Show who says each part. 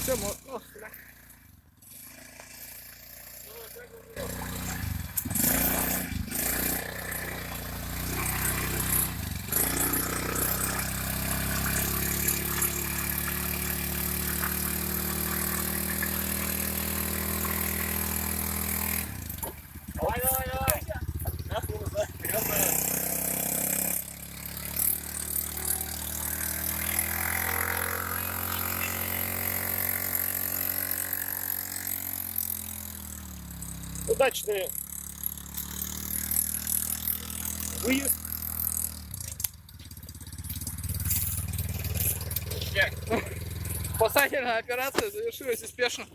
Speaker 1: Все, ну, сюда.
Speaker 2: Давай, давай, давай.
Speaker 1: Удачный выезд. Спасательная операция завершилась успешно.